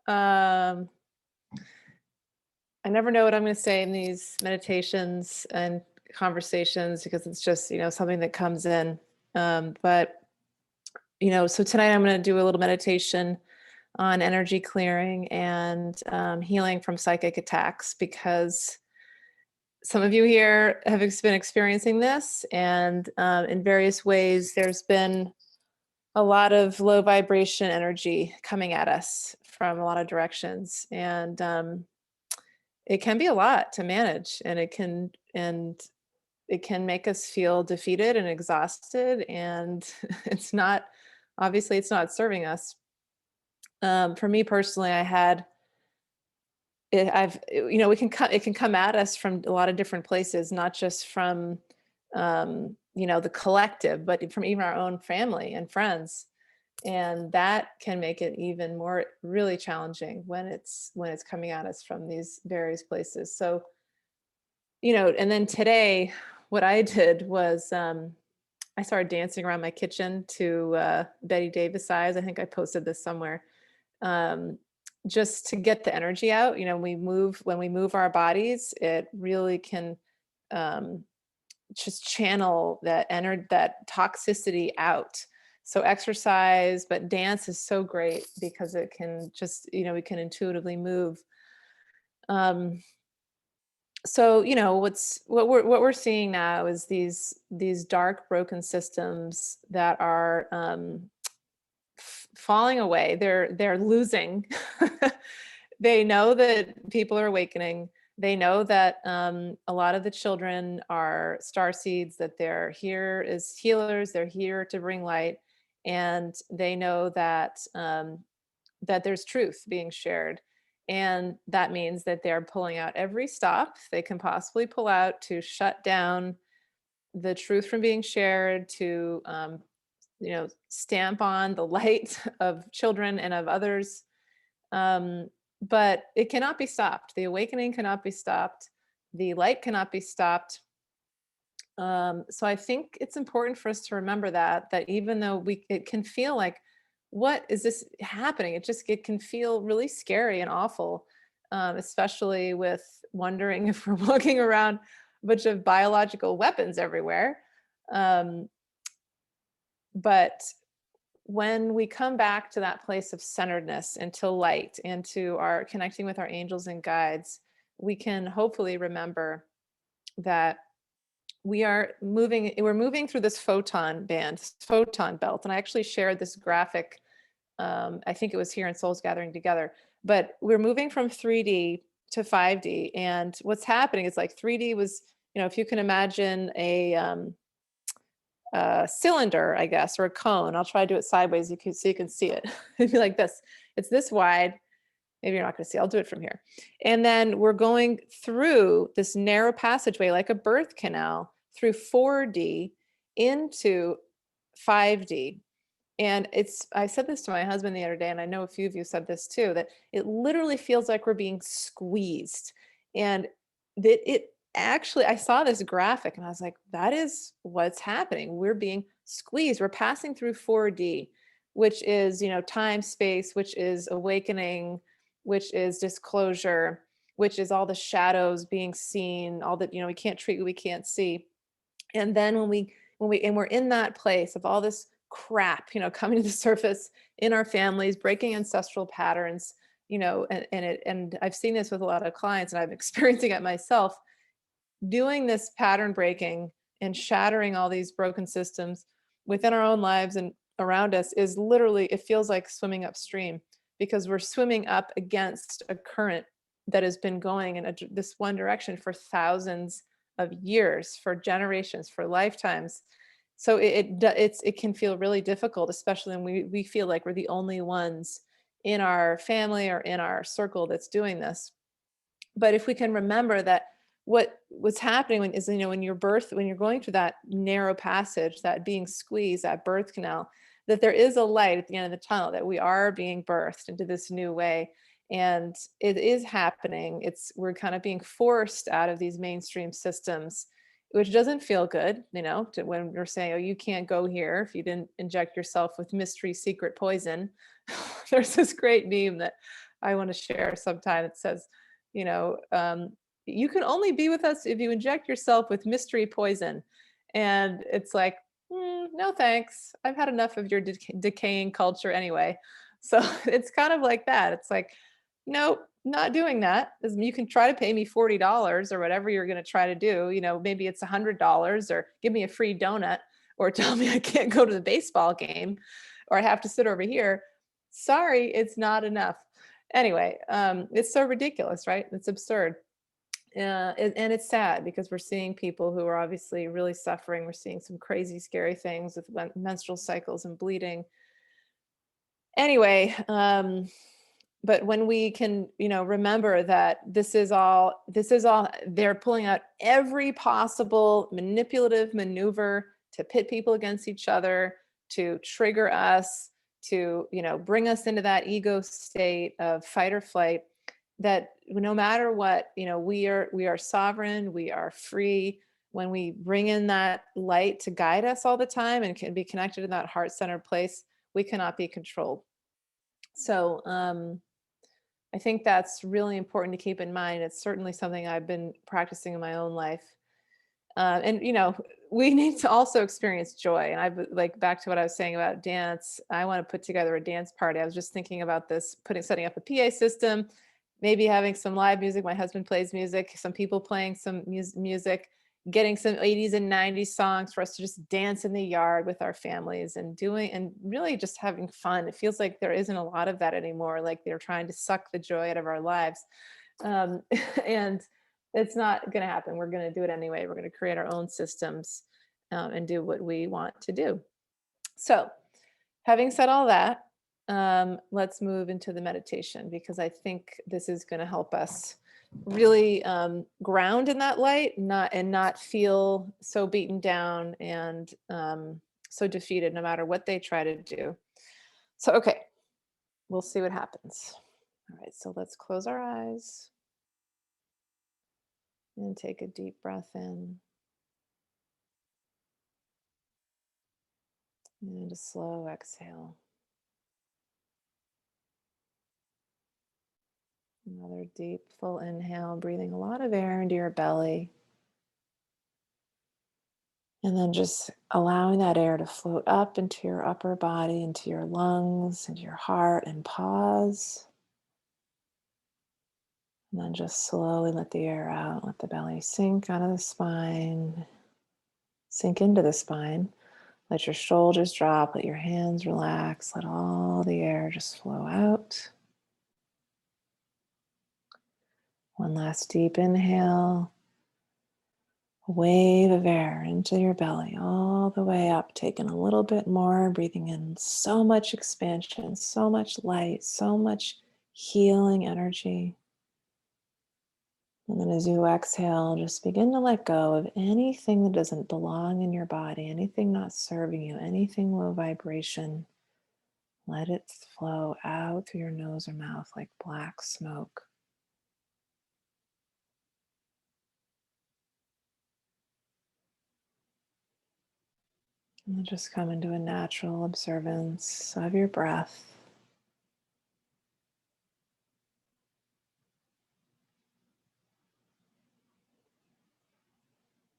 um, I never know what I'm going to say in these meditations and conversations because it's just, something that comes in. But, so tonight I'm going to do a little meditation on energy clearing and healing from psychic attacks because some of you here have been experiencing this, and in various ways, there's been a lot of low vibration energy coming at us from a lot of directions, and it can be a lot to manage, and it can make us feel defeated and exhausted, and it's not obviously it's not serving us. For me personally, I had it, I've it can come at us from a lot of different places, not just from the collective, but from even our own family and friends, and that can make it even more really challenging when it's coming at us from these various places. So, and then today, what I did was I started dancing around my kitchen to Betty Davis eyes. I think I posted this somewhere. Um, just to get the energy out. When we move our bodies, it really can um, just channel that toxicity out. So exercise, but dance is so great because it can just, we can intuitively move. Um, so what we're seeing now is these dark broken systems that are falling away. They're losing. They know that people are awakening. They know that a lot of the children are star seeds, that they're here as healers. They're here to bring light, and they know that there's truth being shared. And that means that they're pulling out every stop they can possibly pull out to shut down the truth from being shared, to stamp on the light of children and of others. Um, but it cannot be stopped. The awakening cannot be stopped. The light cannot be stopped. So I think it's important for us to remember that even though it can feel like, what is this happening? It can feel really scary and awful, especially with wondering if we're walking around a bunch of biological weapons everywhere. Um, but when we come back to that place of centeredness and to light and to our connecting with our angels and guides, we can hopefully remember that we're moving through this photon belt. And I actually shared this graphic. I think it was here in Souls Gathering Together, but we're moving from 3D to 5D. And what's happening is, like, 3D was, if you can imagine a cylinder, I guess, or a cone. I'll try to do it sideways so you can see it. It'd be like this. It's this wide. Maybe you're not going to see. I'll do it from here. And then we're going through this narrow passageway, like a birth canal, through 4D into 5D. And I said this to my husband the other day, and I know a few of you said this too, that it literally feels like we're being squeezed. And that it actually, I saw this graphic and I was like, that is what's happening. We're being squeezed. We're passing through 4D, which is, time, space, which is awakening, which is disclosure, which is all the shadows being seen, all that, we can't treat what we can't see. And then when we're in that place of all this crap, coming to the surface in our families, breaking ancestral patterns, and I've seen this with a lot of clients, and I'm experiencing it myself, doing this pattern breaking and shattering all these broken systems within our own lives and around us is literally, it feels like swimming upstream, because we're swimming up against a current that has been going in this one direction for thousands of years, for generations, for lifetimes. So it can feel really difficult, especially when we feel like we're the only ones in our family or in our circle that's doing this. But if we can remember that what's happening when you're going through that narrow passage, that being squeezed, that birth canal, that there is a light at the end of the tunnel, that we are being birthed into this new way. And it is happening. We're kind of being forced out of these mainstream systems which doesn't feel good, when you're saying, oh, you can't go here if you didn't inject yourself with mystery secret poison. There's this great meme that I want to share sometime. It says, you know, um, you can only be with us if you inject yourself with mystery poison. And it's like, no thanks. I've had enough of your decaying culture anyway. So it's kind of like that. It's like, nope, not doing that. You can try to pay me $40 or whatever you're going to try to do. Maybe it's $100 or give me a free donut or tell me I can't go to the baseball game or I have to sit over here. Sorry, it's not enough. Anyway, it's so ridiculous, right? It's absurd. And it's sad because we're seeing people who are obviously really suffering. We're seeing some crazy, scary things with menstrual cycles and bleeding. Anyway, but when we can, remember that this is all, they're pulling out every possible manipulative maneuver to pit people against each other, to trigger us, to, bring us into that ego state of fight or flight, that no matter what, we are sovereign, we are free. When we bring in that light to guide us all the time and can be connected in that heart-centered place, we cannot be controlled. So I think that's really important to keep in mind. It's certainly something I've been practicing in my own life. And we need to also experience joy. And I've like back to what I was saying about dance. I want to put together a dance party. I was just thinking about this, setting up a PA system, maybe having some live music. My husband plays music, some people playing some music, getting some 80s and 90s songs for us to just dance in the yard with our families and really just having fun. It feels like there isn't a lot of that anymore. Like they're trying to suck the joy out of our lives. And it's not going to happen. We're going to do it anyway. We're going to create our own systems and do what we want to do. So having said all that, let's move into the meditation, because I think this is going to help us really ground in that light, not feel so beaten down and so defeated no matter what they try to do. So, okay, we'll see what happens. All right, so let's close our eyes and take a deep breath in and a slow exhale. Another deep, full inhale, breathing a lot of air into your belly. And then just allowing that air to float up into your upper body, into your lungs, into your heart, and pause. And then just slowly let the air out, let the belly sink out of the spine, sink into the spine. Let your shoulders drop, let your hands relax, let all the air just flow out. One last deep inhale. A wave of air into your belly, all the way up, taking a little bit more, breathing in so much expansion, so much light, so much healing energy. And then as you exhale, just begin to let go of anything that doesn't belong in your body, anything not serving you, anything low vibration. Let it flow out through your nose or mouth like black smoke. And then just come into a natural observance of your breath.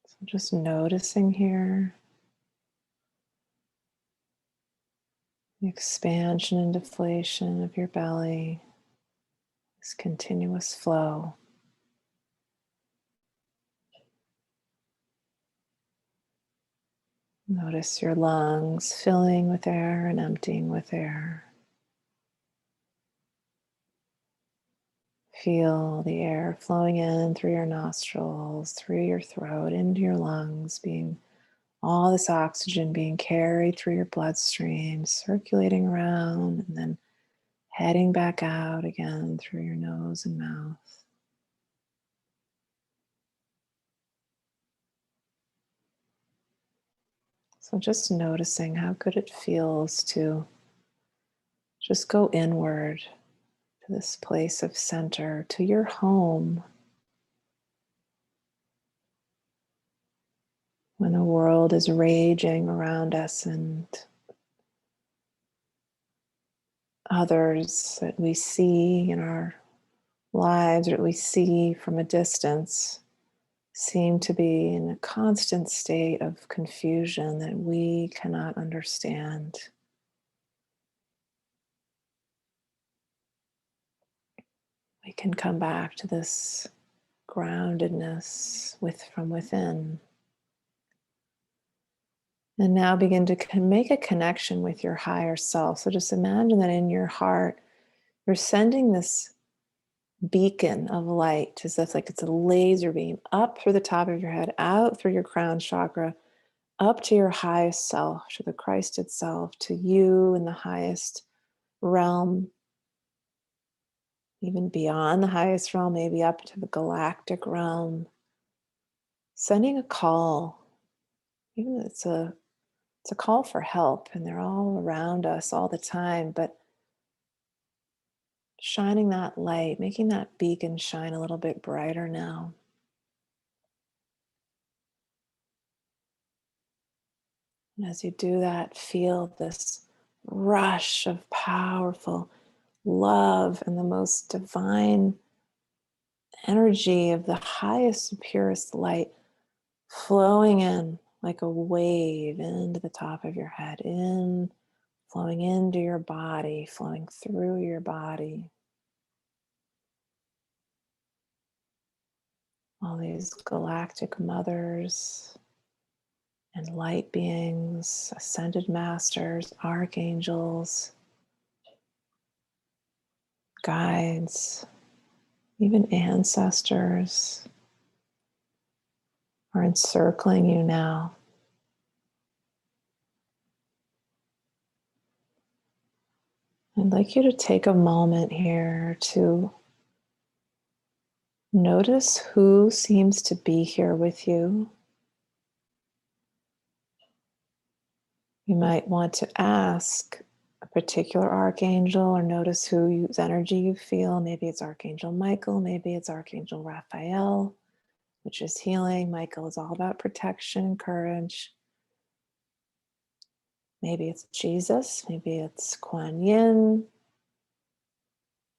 So just noticing here the expansion and deflation of your belly, this continuous flow. Notice your lungs filling with air and emptying with air. Feel the air flowing in through your nostrils, through your throat, into your lungs, being all this oxygen being carried through your bloodstream, circulating around, and then heading back out again through your nose and mouth. So just noticing how good it feels to just go inward to this place of center, to your home. when the world is raging around us and others that we see in our lives or that we see from a distance seem to be in a constant state of confusion that we cannot understand. We can come back to this groundedness from within. And now begin to make a connection with your higher self. So just imagine that in your heart, you're sending this beacon of light, as if like it's a laser beam up through the top of your head, out through your crown chakra, up to your highest self, to the Christ itself, to you in the highest realm, even beyond the highest realm, maybe up to the galactic realm, sending a call, even if it's a call for help, and they're all around us all the time, but shining that light, making that beacon shine a little bit brighter now. And as you do that, feel this rush of powerful love and the most divine energy of the highest and purest light flowing in like a wave into the top of your head, flowing into your body, flowing through your body. All these galactic mothers and light beings, ascended masters, archangels, guides, even ancestors are encircling you now. I'd like you to take a moment here to notice who seems to be here with you. You might want to ask a particular archangel or notice whose energy you feel. Maybe it's Archangel Michael, maybe it's Archangel Raphael, which is healing. Michael is all about protection and courage. Maybe it's Jesus, maybe it's Kuan Yin,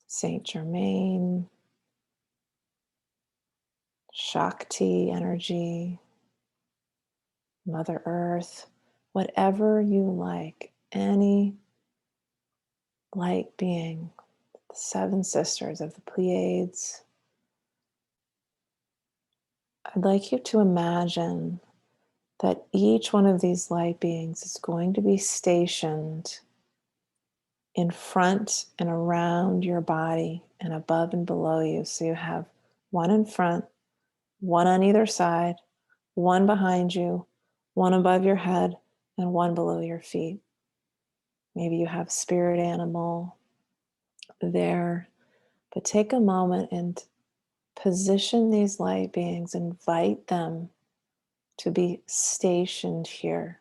Saint Germain, Shakti energy, Mother Earth, whatever you like, any light being, the seven sisters of the Pleiades. I'd like you to imagine that each one of these light beings is going to be stationed in front and around your body and above and below you. So you have one in front, one on either side, one behind you, one above your head, and one below your feet. Maybe you have spirit animal there, but take a moment and position these light beings, invite them to be stationed here,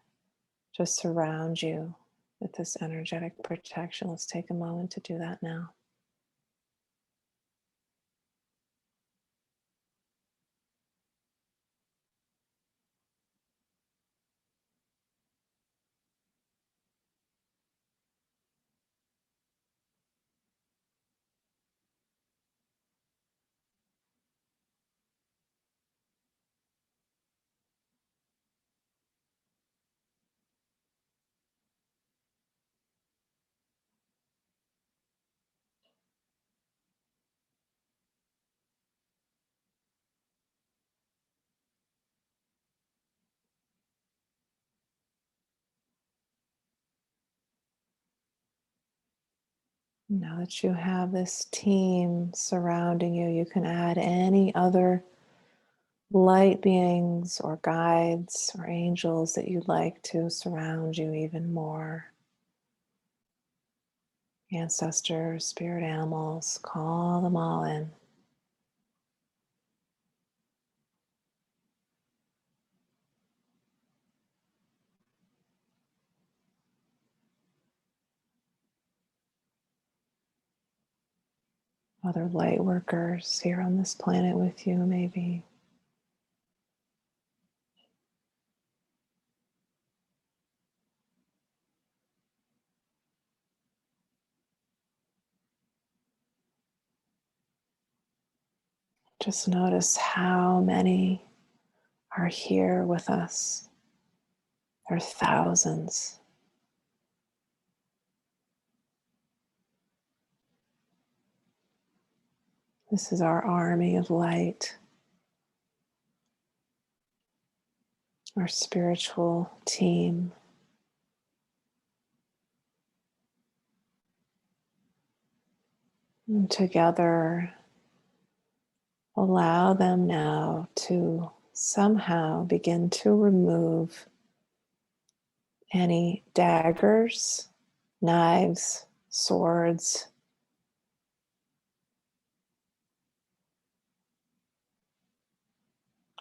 to surround you with this energetic protection. Let's take a moment to do that now. Now that you have this team surrounding you, you can add any other light beings or guides or angels that you'd like to surround you even more. Ancestors, spirit animals, call them all in. Other light workers here on this planet with you, maybe. Just notice how many are here with us. There are thousands. This is our army of light, our spiritual team. And together, allow them now to somehow begin to remove any daggers, knives, swords,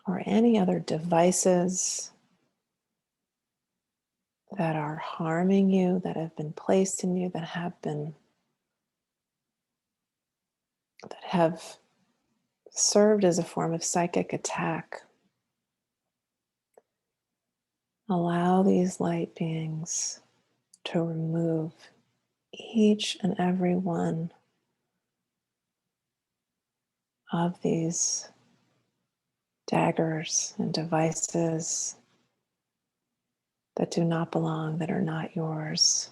or any other devices that are harming you, that have been placed in you, that have served as a form of psychic attack. Allow these light beings to remove each and every one of these daggers and devices that do not belong, that are not yours.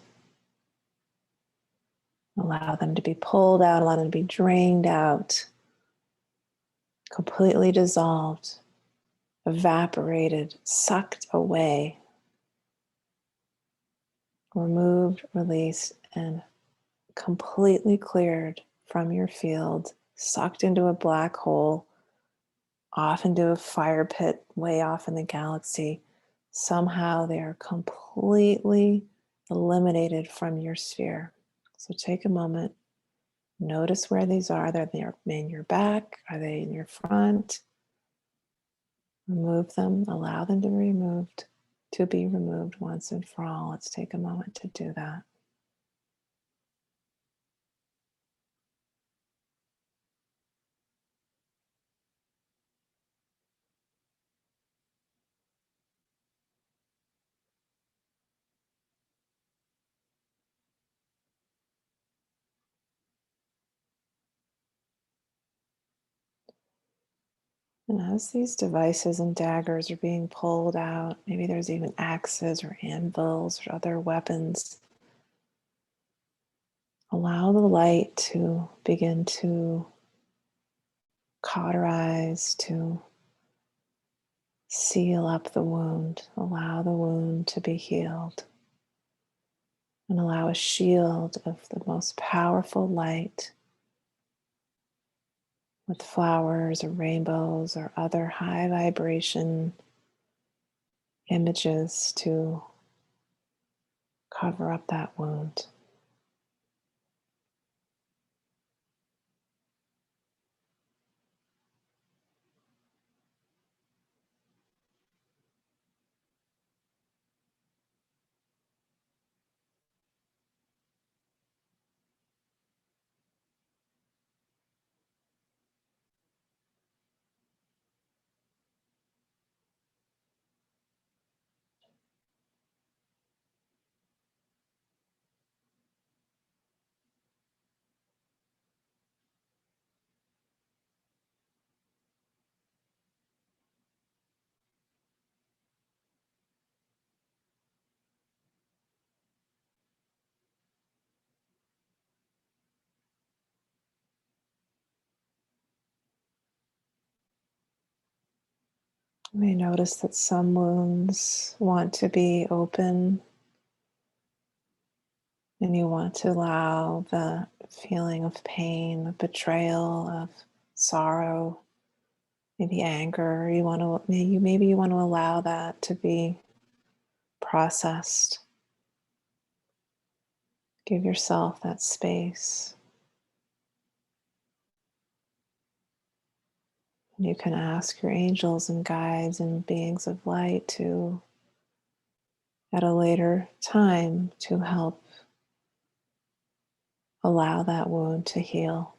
Allow them to be pulled out, allow them to be drained out, completely dissolved, evaporated, sucked away, removed, released, and completely cleared from your field, sucked into a black hole, off into a fire pit way off in the galaxy. Somehow they are completely eliminated from your sphere. So take a moment, notice where these are. Are they in your back? Are they in your front? Remove them, allow them to be removed once and for all. Let's take a moment to do that. And as these devices and daggers are being pulled out, maybe there's even axes or anvils or other weapons, allow the light to begin to cauterize, to seal up the wound. Allow the wound to be healed. And allow a shield of the most powerful light with flowers or rainbows or other high vibration images to cover up that wound. You may notice that some wounds want to be open, and you want to allow the feeling of pain, of betrayal, of sorrow, maybe anger. Maybe you want to allow that to be processed. Give yourself that space. And you can ask your angels and guides and beings of light to, at a later time, to help allow that wound to heal.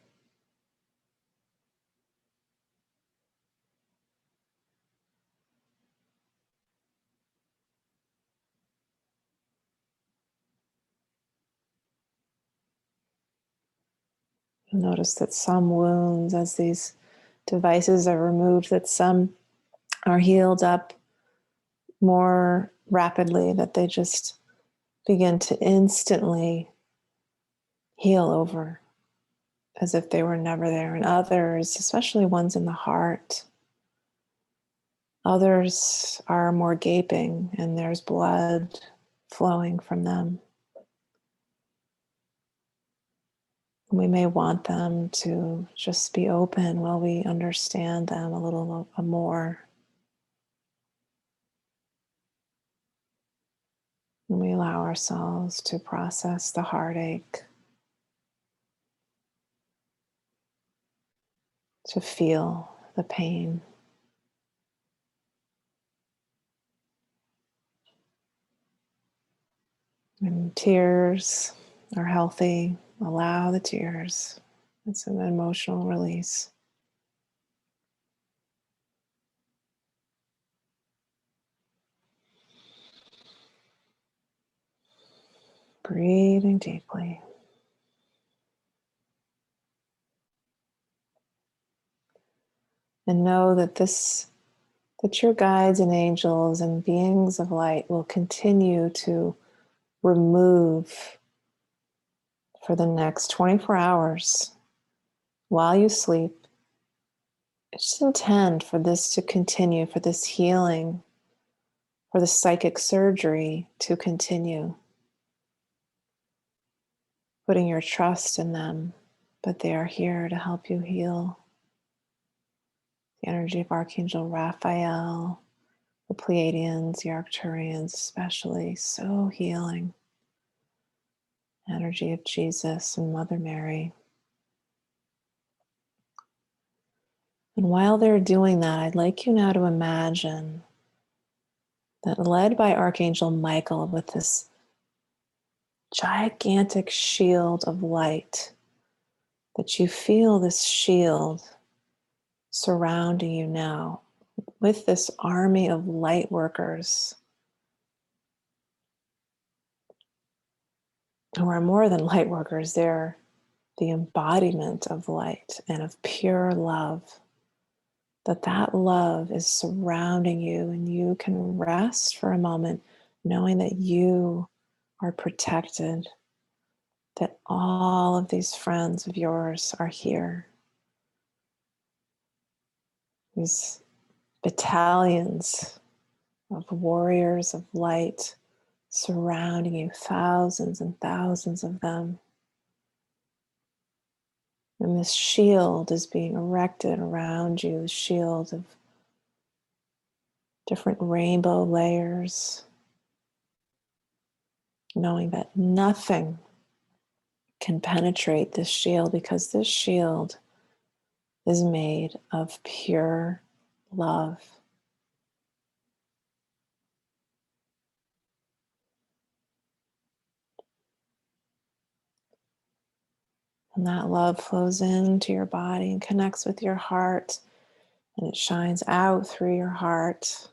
You'll notice that some wounds, as these devices are removed, that some are healed up more rapidly, that they just begin to instantly heal over as if they were never there. And others, especially ones in the heart, others are more gaping and there's blood flowing from them. We may want them to just be open while we understand them a little more. And we allow ourselves to process the heartache, to feel the pain. And tears are healthy. Allow the tears. It's an emotional release. Breathing deeply. And know that that your guides and angels and beings of light will continue to remove for the next 24 hours while you sleep. Just intend for this to continue, for this healing, for the psychic surgery to continue. Putting your trust in them, but they are here to help you heal. The energy of Archangel Raphael, the Pleiadians, the Arcturians especially, so healing. Energy of Jesus and Mother Mary. And while they're doing that, I'd like you now to imagine that, led by Archangel Michael with this gigantic shield of light, that you feel this shield surrounding you now with this army of light workers who are more than light workers. They're the embodiment of light and of pure love. That love is surrounding you, and you can rest for a moment knowing that you are protected, that all of these friends of yours are here. These battalions of warriors of light surrounding you, thousands and thousands of them. And this shield is being erected around you, the shield of different rainbow layers, knowing that nothing can penetrate this shield, because this shield is made of pure love. And that love flows into your body and connects with your heart, and it shines out through your heart.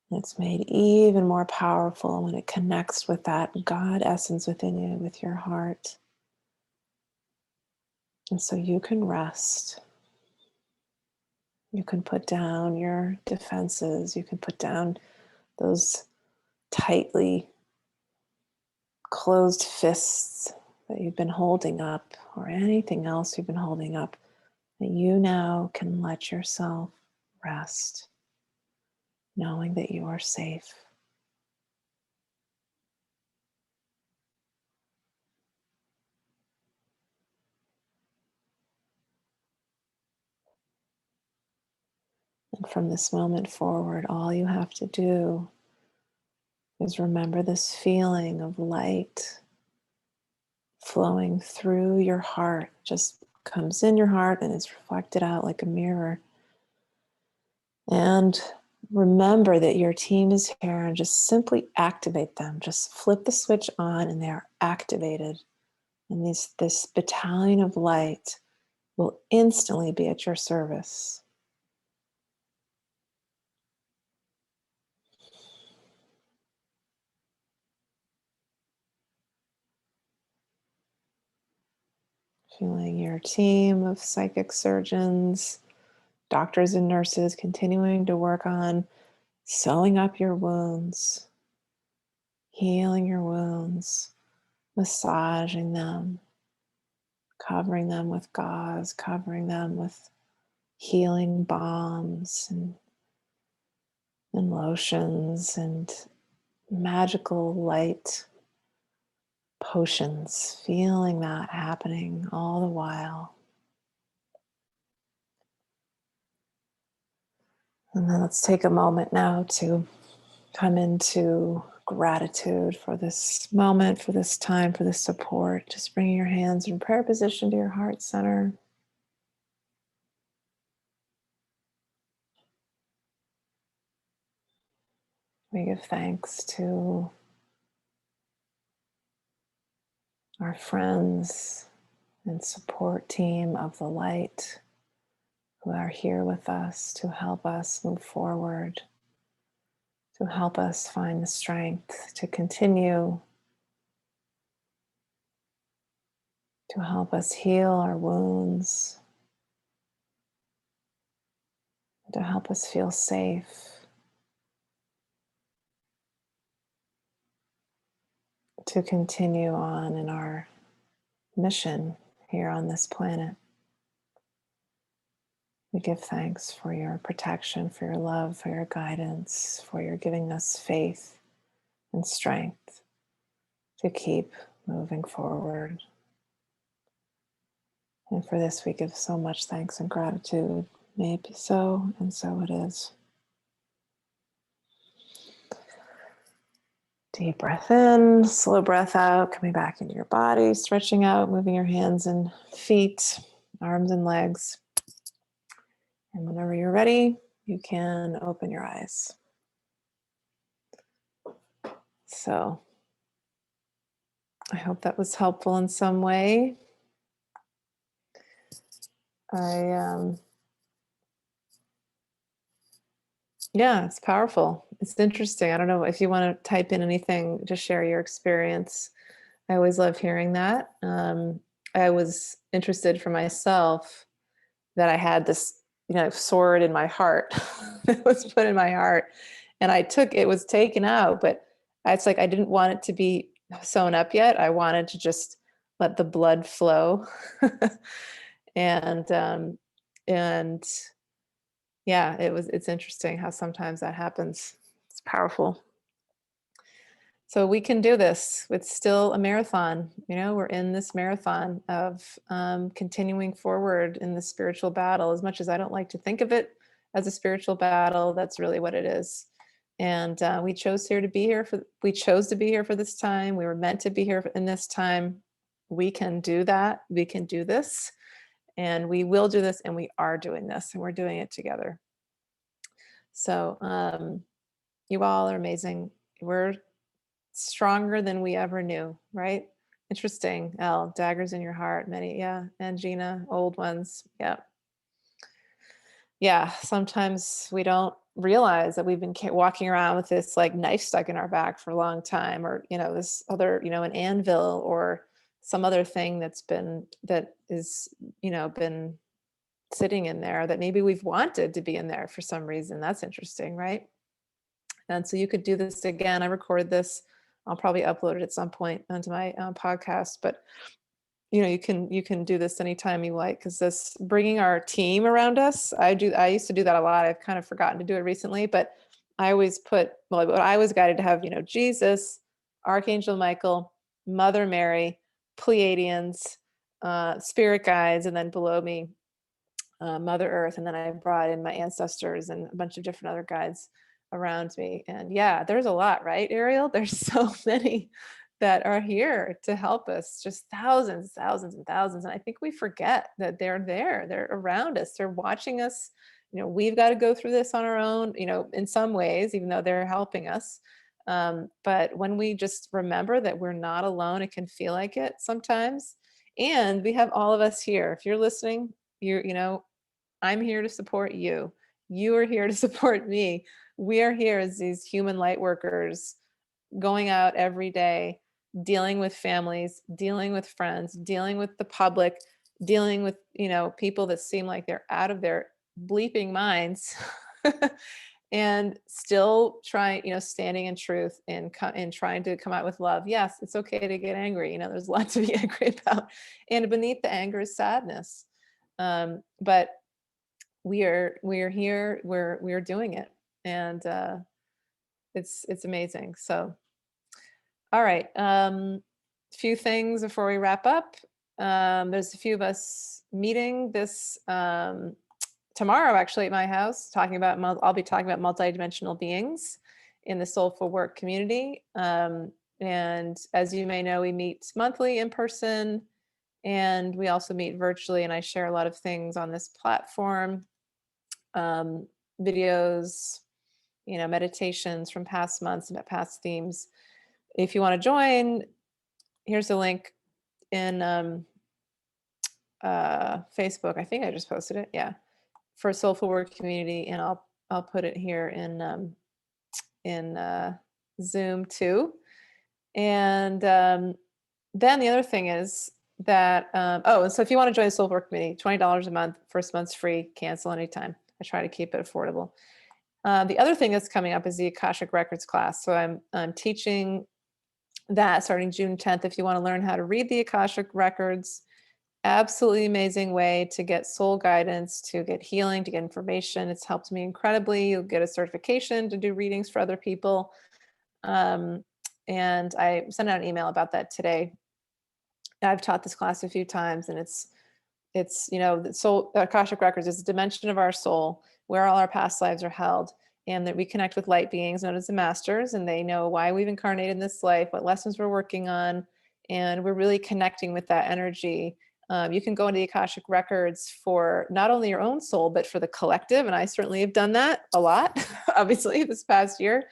And it's made even more powerful when it connects with that God essence within you, with your heart. And so you can rest. You can put down your defenses. You can put down those tightly closed fists that you've been holding up, or anything else you've been holding up, that you now can let yourself rest, knowing that you are safe. And from this moment forward, all you have to do is remember this feeling of light flowing through your heart. Just comes in your heart and is reflected out like a mirror. And remember that your team is here, and just simply activate them. Just flip the switch on and they are activated. And this battalion of light will instantly be at your service. Feeling your team of psychic surgeons, doctors and nurses continuing to work on sewing up your wounds, healing your wounds, massaging them, covering them with gauze, covering them with healing balms and lotions and magical light potions, feeling that happening all the while. And then let's take a moment now to come into gratitude for this moment, for this time, for this support. Just bringing your hands in prayer position to your heart center. We give thanks to our friends and support team of the light who are here with us to help us move forward, to help us find the strength to continue, to help us heal our wounds, to help us feel safe, to continue on in our mission here on this planet. We give thanks for your protection, for your love, for your guidance, for your giving us faith and strength to keep moving forward. And for this, we give so much thanks and gratitude. May it be so, and so it is. Deep breath in, slow breath out, coming back into your body, stretching out, moving your hands and feet, arms and legs. And whenever you're ready, you can open your eyes. So I hope that was helpful in some way. Yeah, it's powerful. It's interesting. I don't know if you want to type in anything to share your experience. I always love hearing that. I was interested for myself that I had this, sword in my heart that was put in my heart, and it was taken out, but it's like I didn't want it to be sewn up yet. I wanted to just let the blood flow, and and yeah, it's interesting how sometimes that happens. It's powerful. So we can do this. It's still a marathon. We're in this marathon of continuing forward in the spiritual battle. As much as I don't like to think of it as a spiritual battle, that's really what it is. And we chose to be here for this time. We were meant to be here in this time. We can do that. We can do this, and we will do this, and we are doing this, and we're doing it together. So you all are amazing. We're stronger than we ever knew, right? Interesting. Elle, daggers in your heart, many, yeah. And Gina, old ones, yeah. Yeah, sometimes we don't realize that we've been walking around with this like knife stuck in our back for a long time, or, this other, an anvil or some other thing that is, been sitting in there that maybe we've wanted to be in there for some reason. That's interesting, right? And so you could do this again. I recorded this. I'll probably upload it at some point onto my podcast, but you can do this anytime you like, because this bringing our team around us. I used to do that a lot. I've kind of forgotten to do it recently, but I always I was guided to have, Jesus, Archangel Michael, Mother Mary, Pleiadians, spirit guides, and then below me, Mother Earth. And then I brought in my ancestors and a bunch of different other guides around me. And yeah, there's a lot, right, Ariel? There's so many that are here to help us, just thousands and thousands. And I think we forget that they're there, they're around us, they're watching us. We've got to go through this on our own, in some ways, even though they're helping us. But when we just remember that we're not alone, it can feel like it sometimes. And we have all of us here. If you're listening, I'm here to support you. You are here to support me. We are here as these human light workers, going out every day, dealing with families, dealing with friends, dealing with the public, dealing with, people that seem like they're out of their bleeping minds and still trying, standing in truth and trying to come out with love. Yes, it's okay to get angry. There's a lot to be angry about. And beneath the anger is sadness. But we are here, we're doing it. And it's amazing. So, all right. Few things before we wrap up. There's a few of us meeting this tomorrow, actually, at my house, I'll be talking about multidimensional beings in the Soulful Work community. And as you may know, we meet monthly in person, and we also meet virtually. And I share a lot of things on this platform, videos, meditations from past months and past themes. If you want to join, here's a link in Facebook. I think I just posted it. Yeah, for Soulful Work community, and I'll put it here in Zoom too. And then the other thing is that and so if you want to join the Soulful Work community, $20 a month. First month's free. Cancel anytime. I try to keep it affordable. The other thing that's coming up is the Akashic Records class. So I'm teaching that starting June 10th. If you want to learn how to read the Akashic Records, absolutely amazing way to get soul guidance, to get healing, to get information. It's helped me incredibly. You'll get a certification to do readings for other people. And I sent out an email about that today. I've taught this class a few times, and it's the soul, Akashic Records is a dimension of our soul where all our past lives are held, and that we connect with light beings known as the masters, and they know why we've incarnated in this life, what lessons we're working on, and we're really connecting with that energy. You can go into the Akashic Records for not only your own soul, but for the collective, and I certainly have done that a lot, obviously, this past year.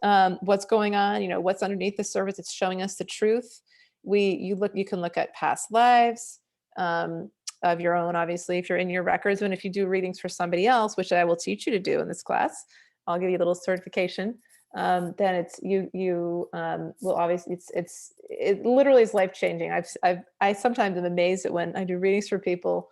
What's going on, what's underneath the surface. It's showing us the truth. You can look at past lives of your own, obviously, if you're in your records. And if you do readings for somebody else, which I will teach you to do in this class, I'll give you a little certification. Then it's you will obviously it literally is life changing. I sometimes am amazed at when I do readings for people,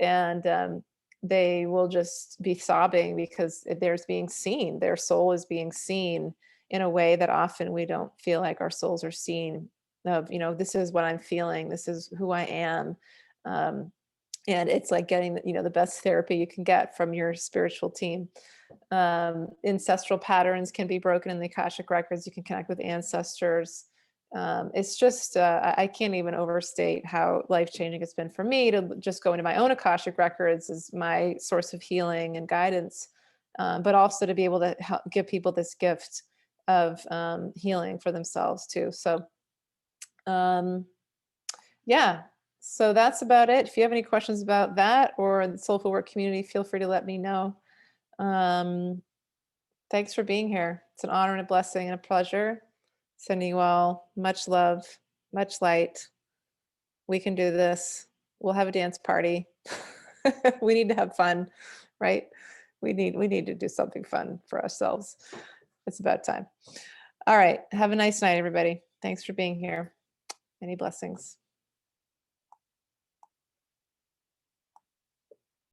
and they will just be sobbing because there's being seen. Their soul is being seen in a way that often we don't feel like our souls are seen. Of this is what I'm feeling. This is who I am. And it's like getting the best therapy you can get from your spiritual team. Ancestral patterns can be broken in the Akashic Records. You can connect with ancestors. It's just I can't even overstate how life-changing it's been for me to just go into my own Akashic Records as my source of healing and guidance, but also to be able to give people this gift of healing for themselves too. So yeah, so that's about it. If you have any questions about that or the Soulful Work community, feel free to let me know. Thanks for being here. It's an honor and a blessing and a pleasure. Sending you all much love, much light. We can do this. We'll have a dance party. We need to have fun, right? We need to do something fun for ourselves. It's about time. All right. Have a nice night, everybody. Thanks for being here. Many blessings.